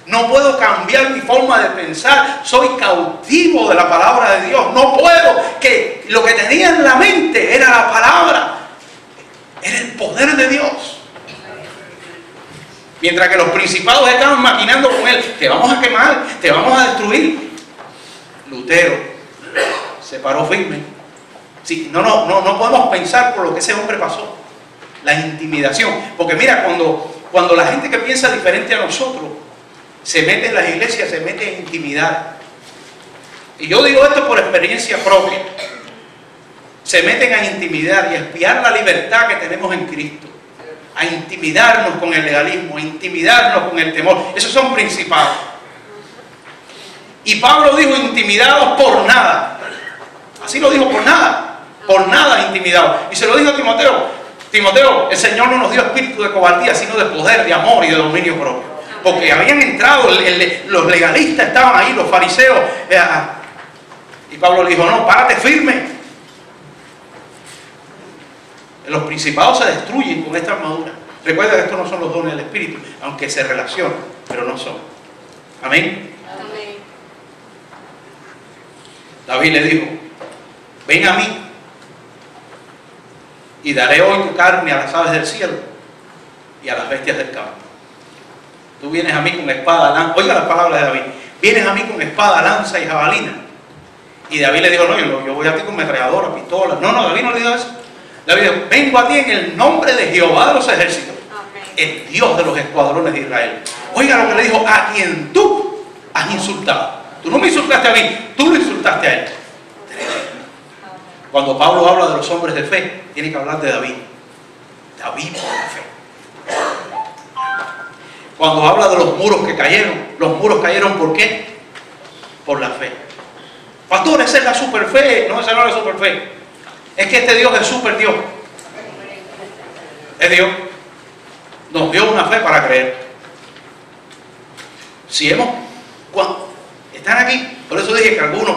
No puedo cambiar mi forma de pensar. Soy cautivo de la palabra de Dios. No puedo. Que lo que tenía en la mente era la palabra. Era el poder de Dios. Mientras que los principados estaban maquinando con él. Te vamos a quemar. Te vamos a destruir. Lutero se paró firme. Sí, no podemos pensar por lo que ese hombre pasó. La intimidación. Porque mira, cuando la gente que piensa diferente a nosotros se mete en las iglesias, se mete en intimidad. Y yo digo esto por experiencia propia. Se meten a intimidar y a espiar la libertad que tenemos en Cristo. A intimidarnos con el legalismo, a intimidarnos con el temor. Esos son principados. Y Pablo dijo, intimidados por nada. Así lo dijo, por nada. Por nada intimidados. Y se lo dijo a Timoteo. Timoteo, el Señor no nos dio espíritu de cobardía, sino de poder, de amor y de dominio propio. Porque habían entrado, los legalistas estaban ahí, los fariseos. Y Pablo le dijo, no, párate firme. Los principados se destruyen con esta armadura. Recuerda que estos no son los dones del Espíritu, aunque se relacionan, pero no son. Amén. Amén. David le dijo, ven a mí y daré hoy tu carne a las aves del cielo y a las bestias del campo. Tú vienes a mí con espada, lanza. Oiga las palabras de David. Vienes a mí con espada, lanza y jabalina. Y David le dijo, no, yo voy a ti con metralladora, pistola. No, David no le dijo eso. David dijo, vengo a ti en el nombre de Jehová de los ejércitos. Amén. El Dios de los escuadrones de Israel. Oiga lo que le dijo, a quien tú has insultado. Tú no me insultaste a mí, tú lo insultaste a él. Cuando Pablo habla de los hombres de fe, tiene que hablar de David. David por la fe. Cuando habla de los muros que cayeron, los muros cayeron ¿por qué? Por la fe. Pastor, esa es la super fe. No, esa no es la super fe. Es que este Dios es super Dios. Es Dios. Nos dio una fe para creer. Si están aquí, por eso dije que algunos.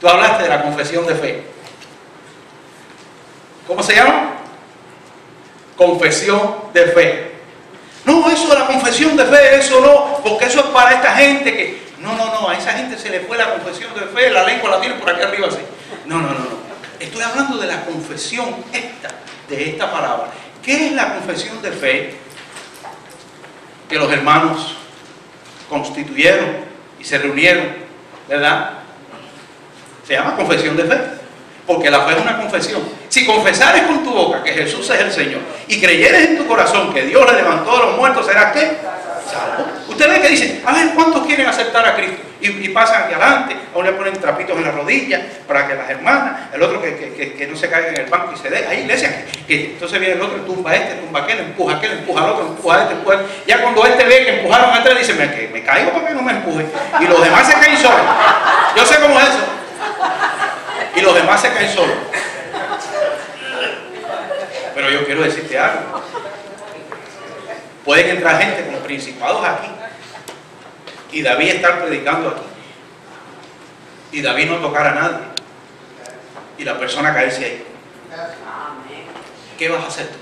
Tú hablaste de la confesión de fe. ¿Cómo se llama? Confesión de fe. No, eso de la confesión de fe, eso no, porque eso es para esta gente que... No, a esa gente se le fue la confesión de fe, la lengua la tiene por aquí arriba así. No. Estoy hablando de la confesión de esta palabra. ¿Qué es la confesión de fe? Que los hermanos constituyeron y se reunieron, ¿verdad? Se llama confesión de fe. Porque la fe es una confesión. Si confesares con tu boca que Jesús es el Señor y creyeres en tu corazón que Dios le levantó de los muertos, ¿serás qué? Salvo. Usted ve que dicen, a ver, ¿cuántos quieren aceptar a Cristo? Y pasan aquí adelante, a uno le ponen trapitos en las rodillas para que las hermanas, el otro que no se caiga en el banco y se dé. Hay iglesias que entonces viene el otro, tumba aquel, empuja al otro, empuja a este, empuja. Ya cuando este ve que empujaron a este, dice, me caigo para que no me empuje. Y los demás se caen solos. Yo sé cómo es eso. Y los demás se caen solos. Pero yo quiero decirte algo. Pueden entrar gente con principados aquí y David estar predicando aquí y David no tocar a nadie y la persona caerse ahí. ¿Qué vas a hacer tú?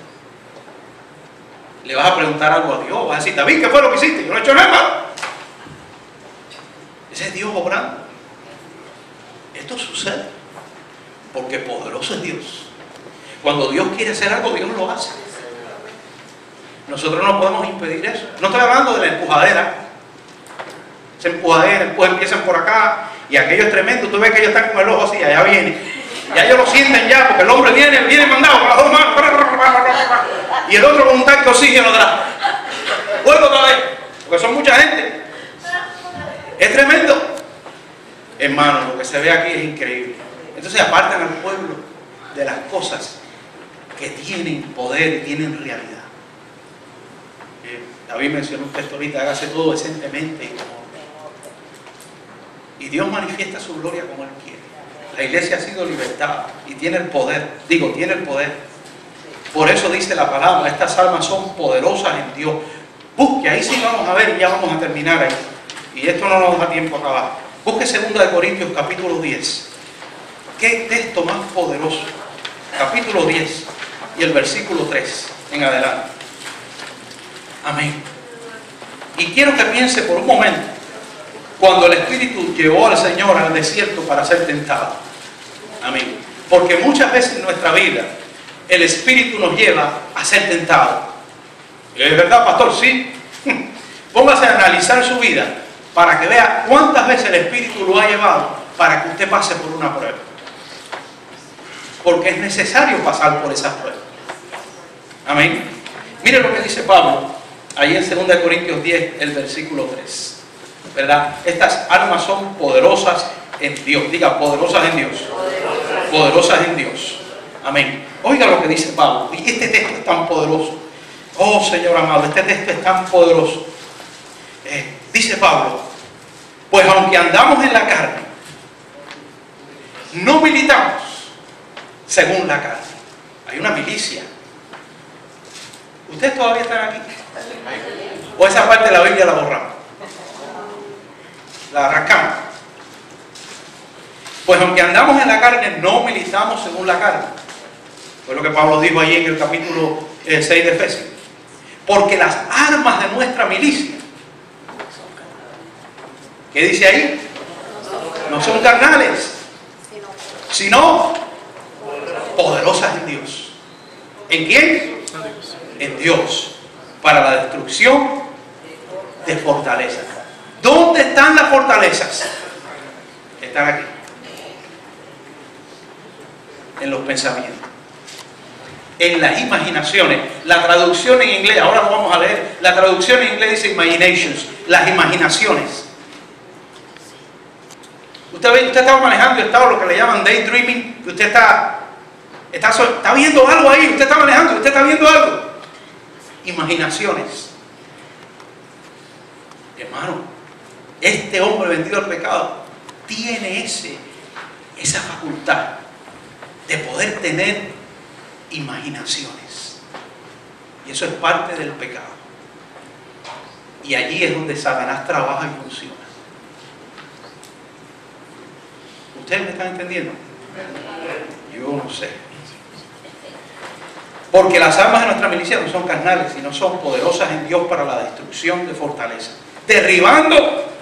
¿Le vas a preguntar algo a Dios? ¿Vas a decir, David, qué fue lo que hiciste? Yo no he hecho nada. Ese es Dios obrando. Esto sucede porque poderoso es Dios. Cuando Dios quiere hacer algo, Dios lo hace. Nosotros no podemos impedir eso. No estoy hablando de la empujadera. Esa empujadera, empiezan por acá y aquello es tremendo. Tú ves que ellos están con el ojo así, allá viene. Ya ellos lo sienten ya, porque el hombre viene mandado con las dos manos. Y el otro con un tanque de oxígeno atrás. Vuelvo otra vez, porque son mucha gente. Es tremendo. Hermano, lo que se ve aquí es increíble. Entonces apartan al pueblo de las cosas que tienen poder y tienen realidad. David mencionó un texto ahorita, hágase todo decentemente y con orden. Y Dios manifiesta su gloria como Él quiere. La iglesia ha sido libertada y tiene el poder. Tiene el poder. Por eso dice la palabra, estas almas son poderosas en Dios. Busque, ahí sí vamos a ver, ya vamos a terminar ahí. Y esto no nos da tiempo a acabar. Busque 2 Corintios capítulo 10. ¿Qué texto más poderoso? Capítulo 10 y el versículo 3 en adelante. Amén. Y quiero que piense por un momento cuando el Espíritu llevó al Señor al desierto para ser tentado. Amén. Porque muchas veces en nuestra vida el Espíritu nos lleva a ser tentados. ¿Es verdad, pastor? Sí. Póngase a analizar su vida para que vea cuántas veces el Espíritu lo ha llevado para que usted pase por una prueba. Porque es necesario pasar por esas pruebas. Amén. Mire lo que dice Pablo ahí en 2 Corintios 10, el versículo 3. ¿Verdad? Estas almas son poderosas en Dios. Diga, poderosas en Dios. Poderosas en Dios. Amén. Oiga lo que dice Pablo. Y este texto es tan poderoso. Oh Señor amado, este texto es tan poderoso. Dice Pablo, pues aunque andamos en la carne, no militamos según la carne. Hay una milicia. ¿Ustedes todavía están aquí? ¿O esa parte de la Biblia la borramos? La arrancamos. Pues aunque andamos en la carne, no militamos según la carne. Fue lo que Pablo dijo ahí en el capítulo 6 de Efesios. Porque las armas de nuestra milicia, ¿qué dice ahí? No son carnales, sino poderosas en Dios. ¿En quién? En Dios. Para la destrucción de fortalezas. ¿Dónde están las fortalezas? Están aquí. En los pensamientos. En las imaginaciones. La traducción en inglés, ahora lo vamos a leer, la traducción en inglés dice imaginations, las imaginaciones. Usted está manejando, está lo que le llaman daydreaming, usted está viendo algo ahí, usted está manejando, usted está viendo algo. Imaginaciones. Hermano, este hombre vendido al pecado tiene esa facultad de poder tener imaginaciones. Y eso es parte del pecado. Y allí es donde Satanás trabaja y funciona. ¿Ustedes me están entendiendo? Yo no sé. Porque las armas de nuestra milicia no son carnales, sino son poderosas en Dios para la destrucción de fortalezas. Derribando.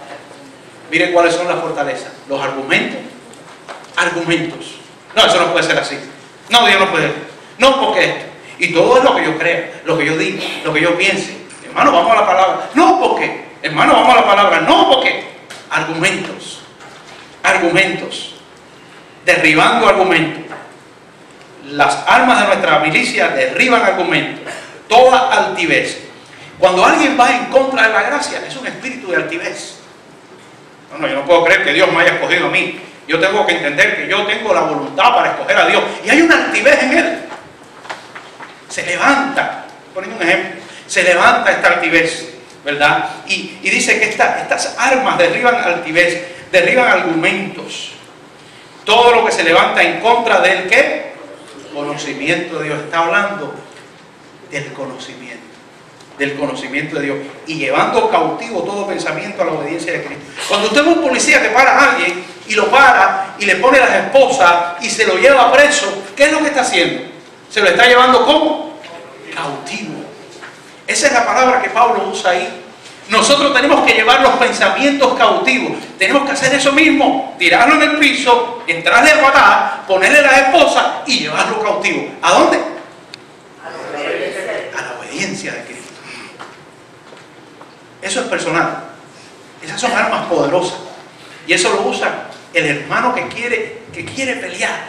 Miren cuáles son las fortalezas. Los argumentos. No, eso no puede ser así. No, Dios no puede. No, porque esto. Y todo es lo que yo crea, lo que yo diga, lo que yo piense. Hermano, vamos a la palabra. No, porque. Hermano, vamos a la palabra. No, porque. Argumentos. Derribando argumentos. Las armas de nuestra milicia derriban argumentos. Toda altivez. Cuando alguien va en contra de la gracia, es un espíritu de altivez. Bueno, yo no puedo creer que Dios me haya escogido a mí. Yo tengo que entender que yo tengo la voluntad para escoger a Dios. Y hay una altivez en Él. Se levanta, poniendo un ejemplo, se levanta esta altivez, ¿verdad? Y dice que estas armas derriban altivez, derriban argumentos. Todo lo que se levanta en contra del ¿qué? Conocimiento de Dios. Está hablando del conocimiento de Dios, y llevando cautivo todo pensamiento a la obediencia de Cristo. Cuando usted ve un policía que para a alguien y lo para y le pone las esposas y se lo lleva preso, ¿qué es lo que está haciendo? Se lo está llevando ¿cómo? Cautivo. Esa es la palabra que Pablo usa ahí. Nosotros tenemos que llevar los pensamientos cautivos. Tenemos que hacer eso mismo, tirarlo en el piso, entrarle a patada, ponerle las esposas y llevarlo cautivo. ¿A dónde? A la obediencia de Cristo. Eso es personal. Esas son armas poderosas. Y eso lo usa el hermano que quiere pelear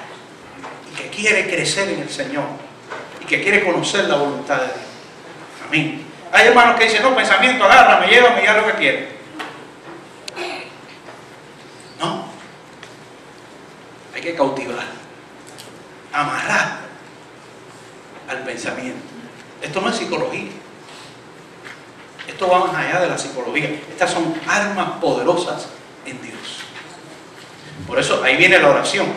y que quiere crecer en el Señor y que quiere conocer la voluntad de Dios. Amén. Hay hermanos que dicen, no, pensamiento, agárrame, llévame, ya lo que quiere. No. Hay que cautivar, amarrar al pensamiento. Esto no es psicología. Esto va más allá de la psicología. Estas son armas poderosas en Dios. Por eso ahí viene la oración.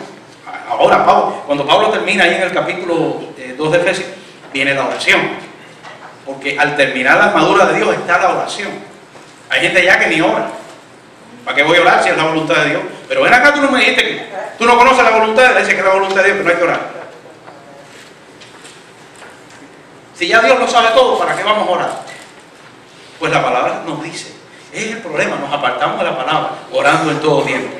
Ahora, cuando Pablo termina ahí en el capítulo 2 de Efesios, viene la oración. Porque al terminar la armadura de Dios está la oración. Hay gente ya que ni ora. ¿Para qué voy a orar si es la voluntad de Dios? Pero ven acá, tú no me dijiste que tú no conoces la voluntad de Dios, dices que es la voluntad de Dios, pero no hay que orar. Si ya Dios lo sabe todo, ¿para qué vamos a orar? Pues la palabra nos dice. Es el problema, nos apartamos de la palabra, orando en todo tiempo.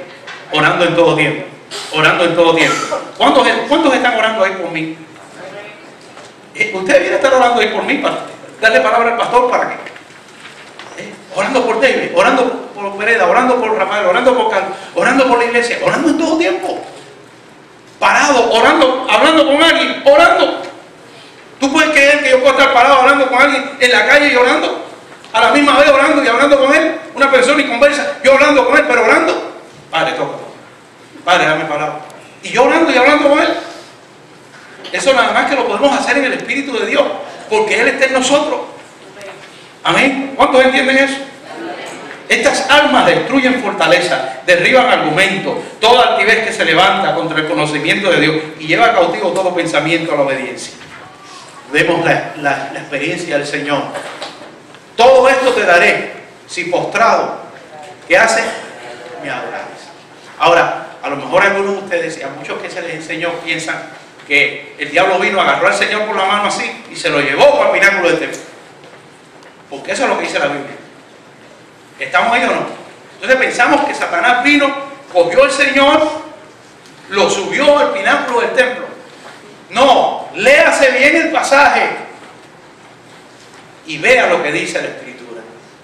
Orando en todo tiempo. Orando en todo tiempo. ¿Cuántos están orando ahí por mí? Usted viene a estar orando ahí por mí para darle palabra al pastor, ¿para qué? Orando por David, orando por Pereda, orando por Rafael, orando por Carlos, orando por la iglesia, orando en todo tiempo. Parado, orando, hablando con alguien, orando. ¿Tú puedes creer que yo puedo estar parado hablando con alguien en la calle y orando? A la misma vez orando y hablando con él. Una persona y conversa, yo hablando con él, pero orando. Padre, toca. Padre, dame palabra. Y yo orando y hablando con él. Eso nada más que lo podemos hacer en el Espíritu de Dios, porque Él está en nosotros. Amén. ¿Cuántos entienden eso? Estas armas destruyen fortaleza, derriban argumentos, toda altivez que se levanta contra el conocimiento de Dios y lleva cautivo todo pensamiento a la obediencia. Vemos la experiencia del Señor. Todo esto te daré si postrado, ¿qué haces? Me adorares. Ahora, a lo mejor algunos de ustedes y a muchos que se les enseñó piensan que el diablo vino, agarró al Señor por la mano así y se lo llevó para el pináculo del templo. Porque eso es lo que dice la Biblia. ¿Estamos ahí o no? Entonces pensamos que Satanás vino, cogió al Señor, lo subió al pináculo del templo. No, léase bien el pasaje y vea lo que dice la Escritura.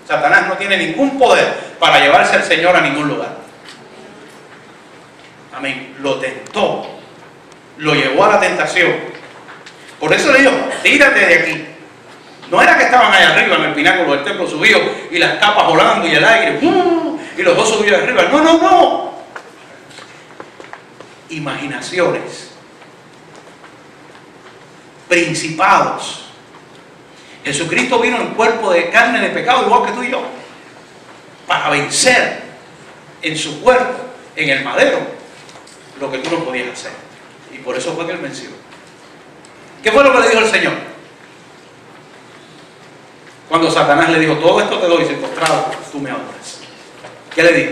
Satanás no tiene ningún poder para llevarse al Señor a ningún lugar. Amén. Lo tentó. Lo llevó a la tentación. Por eso le dijo, tírate de aquí. No era que estaban allá arriba en el pináculo del templo subidos y las capas volando y el aire, y los dos subidos arriba. No, no, no. Imaginaciones. Principados. Jesucristo vino en cuerpo de carne de pecado igual que tú y yo. Para vencer en su cuerpo, en el madero, lo que tú no podías hacer. Y por eso fue que Él venció. ¿Qué fue lo que le dijo el Señor? Cuando Satanás le dijo, todo esto te doy, si postrado, tú me adoras. ¿Qué le dijo?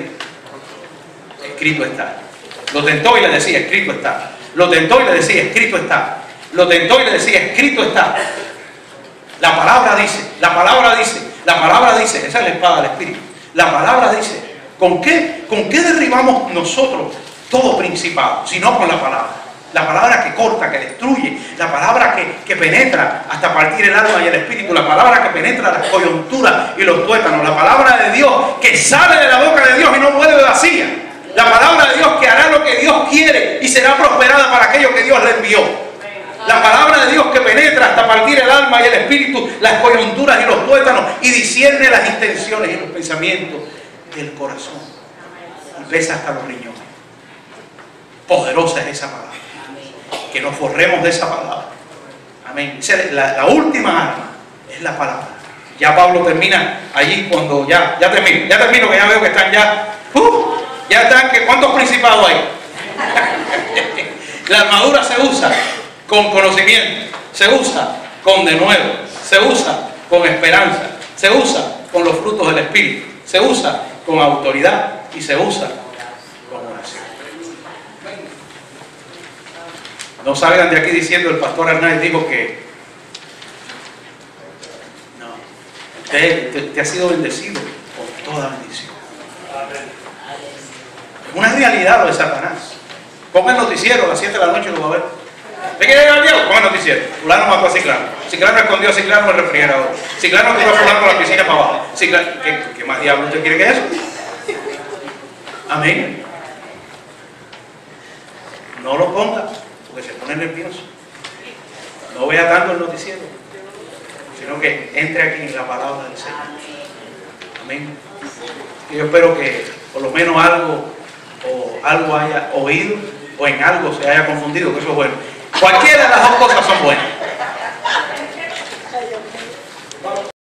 Escrito está. Lo tentó y le decía, escrito está. Lo tentó y le decía, escrito está. Lo tentó y le decía, escrito está. La palabra dice, la palabra dice, la palabra dice. Esa es la espada del Espíritu. La palabra dice. ¿Con qué derribamos nosotros todo principado? Si no con la palabra. La palabra que corta, que destruye, la palabra que penetra hasta partir el alma y el espíritu, la palabra que penetra las coyunturas y los tuétanos, la palabra de Dios que sale de la boca de Dios y no vuelve vacía, la palabra de Dios que hará lo que Dios quiere y será prosperada para aquello que Dios le envió, la palabra de Dios que penetra hasta partir el alma y el espíritu, las coyunturas y los tuétanos y discierne las intenciones y los pensamientos del corazón y pesa hasta los riñones. Poderosa es esa palabra. Que nos forremos de esa palabra. Amén. La última arma es la palabra. Ya Pablo termina allí cuando ya termino, que ya veo que están ya están, ¿cuántos principados hay? La armadura se usa con conocimiento, se usa con denuedo, se usa con esperanza, se usa con los frutos del Espíritu, se usa con autoridad y se usa con oración. No salgan de aquí diciendo el pastor Hernández dijo que no, usted ha sido bendecido con toda bendición. Es una realidad lo de Satanás. Ponga el noticiero a las 7 de la noche y lo va a ver. ¿De qué llega el diablo? Ponga el noticiero. Fulano mató a Ciclano. Ciclano escondió a Ciclano en el refrigerador. Ciclano tiró a Fulano por la piscina para abajo. ¿Qué más diablo usted quiere que eso? Amén. No lo ponga, porque se pone nervioso. No vea tanto el noticiero, sino que entre aquí en la palabra del Señor. Amén. Y yo espero que por lo menos algo haya oído o en algo se haya confundido, que eso es bueno. Cualquiera de las dos cosas son buenas.